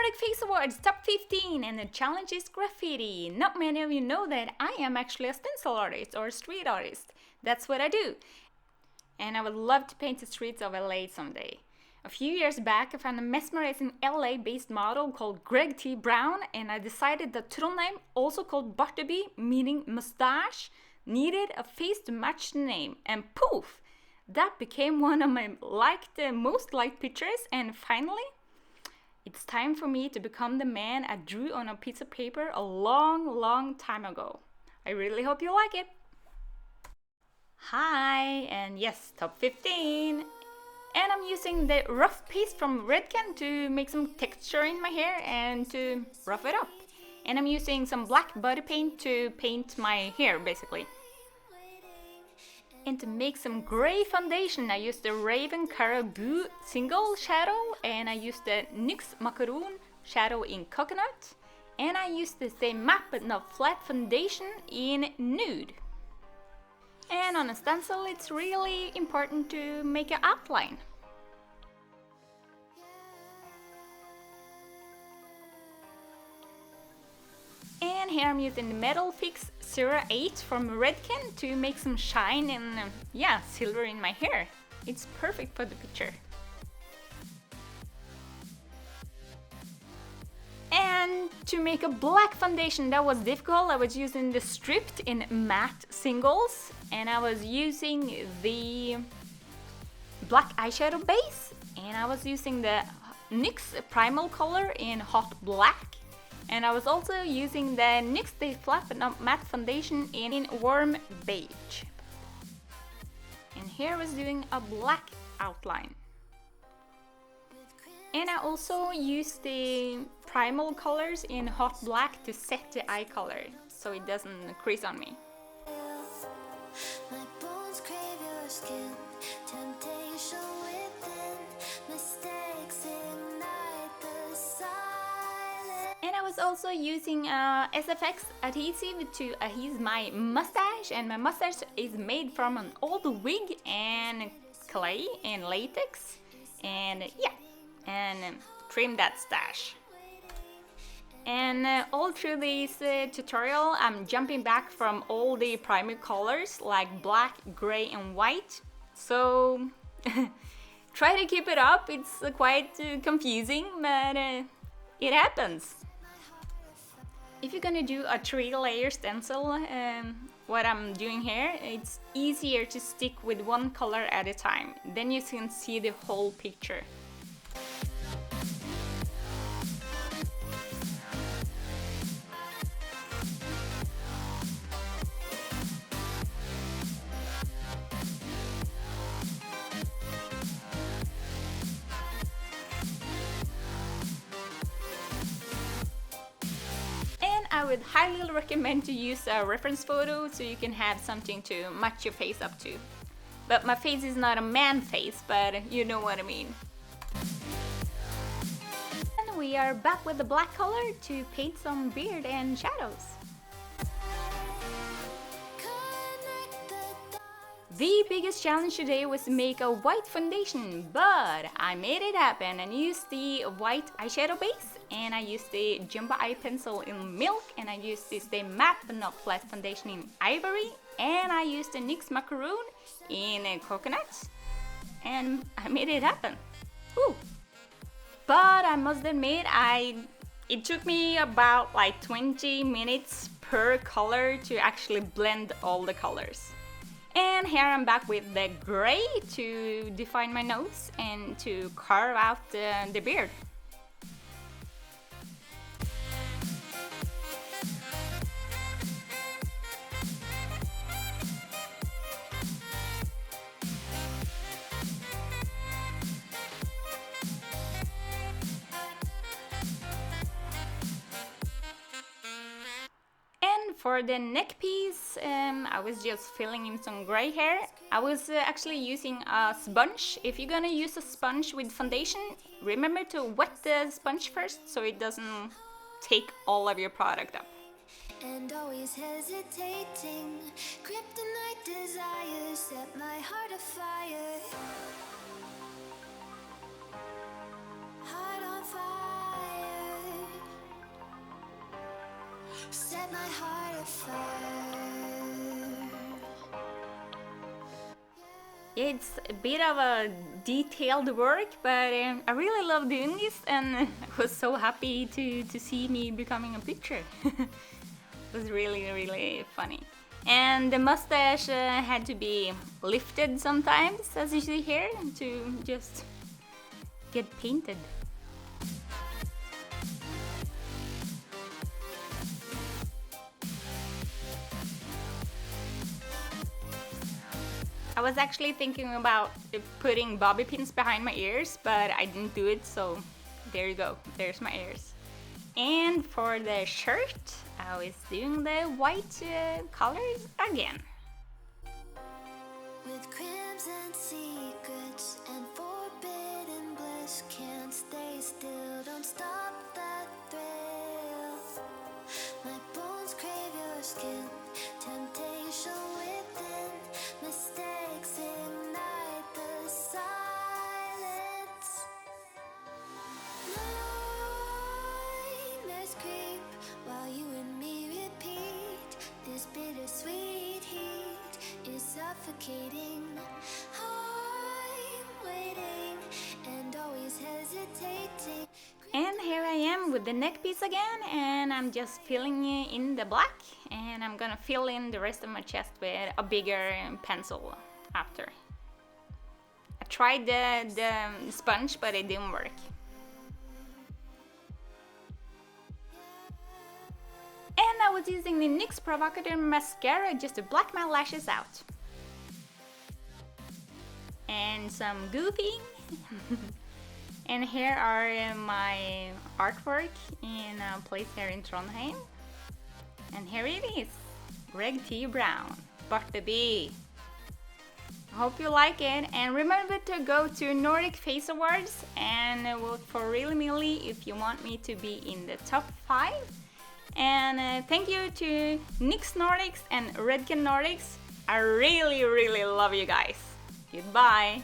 Nordic Face Awards Top 15 and the challenge is graffiti. Not many of you know that I am actually a stencil artist or a street artist. That's what I do. And I would love to paint the streets of LA someday. A few years back I found a mesmerizing LA based model called Greg T.Brown, and I decided that Trondheim, also called Barteby, meaning mustache, needed a face to match the name, and poof! That became one of my most liked pictures, and finally, it's time for me to become the man I drew on a piece of paper a long time ago. I really hope you like it. Hi, and yes, top 15. And I'm using the rough paste from Redken to make some texture in my hair and to rough it up. And I'm using some black body paint to paint my hair, basically. And to make some gray foundation, I used the Raven Caribou single shadow, and I used the NYX Macaroon shadow in coconut, and I used the same matte but not flat foundation in nude. And on a stencil, it's really important to make an outline. And here I'm using the Metal Fix 08 from Redken to make some shine and silver in my hair. It's perfect for the picture. And to make a black foundation, that was difficult. I was using the Stripped in matte singles, and I was using the black eyeshadow base, and I was using the NYX primal color in hot black. And I was also using the NYX Stay Flat but Not Matte foundation in warm beige. And here I was doing a black outline. And I also used the primal colors in hot black to set the eye color so it doesn't crease on me. And I was also using SFX adhesive to adhese my mustache, and my mustache is made from an old wig and clay and latex, and trim that stash. And all through this tutorial I'm jumping back from all the primary colors like black, gray and white, so try to keep it up. It's quite confusing, but it happens. If you're gonna do a 3-layer stencil, what I'm doing here, it's easier to stick with one color at a time. Then you can see the whole picture. I would highly recommend to use a reference photo so you can have something to match your face up to. But my face is not a man face, but you know what I mean. And we are back with the black color to paint some beard and shadows. The biggest challenge today was to make a white foundation, but I made it happen and used the white eyeshadow base, and I used the jumbo eye pencil in milk, and I used this the matte but not flat foundation in ivory, and I used the NYX Macaroon in coconut, and I made it happen. Woo. But I must admit, it took me about like 20 minutes per color to actually blend all the colors. And here I'm back with the gray to define my nose and to carve out the beard. For the neck piece, I was just filling in some gray hair. I was actually using a sponge. If you're gonna use a sponge with foundation, remember to wet the sponge first so it doesn't take all of your product up. And always hesitating, kryptonite desires set my heart afire. Heart on fire. set my heart afire. It's a bit of a detailed work, but I really love doing this, and I was so happy to see me becoming a picture. It was really funny. And the mustache had to be lifted sometimes, as you see here, to just get painted. I was actually thinking about putting bobby pins behind my ears, but I didn't do it, so there you go, there's my ears. And for the shirt, I was doing the white colors again. With crimson secrets and forbidden bliss, can't stay still, don't stop that thrill. My bones crave your skin, temptation within, mistakes ignite the silence. Nightmares creep while you and me repeat. This bittersweet heat is suffocating. I'm waiting and always hesitating. And here I am with the neck piece again, and I'm just filling in the black, and I'm gonna fill in the rest of my chest with a bigger pencil after. I tried the sponge, but it didn't work. And I was using the NYX Provocateur mascara just to black my lashes out. And some goofing. And here are my artwork in a place here in Trondheim. And here it is, Greg T.Brown, Barteby. I hope you like it, and remember to go to Nordic Face Awards and vote for ReallyMili if you want me to be in the top 5. And thank you to NYX Nordics and Redken Nordics. I really love you guys. Goodbye.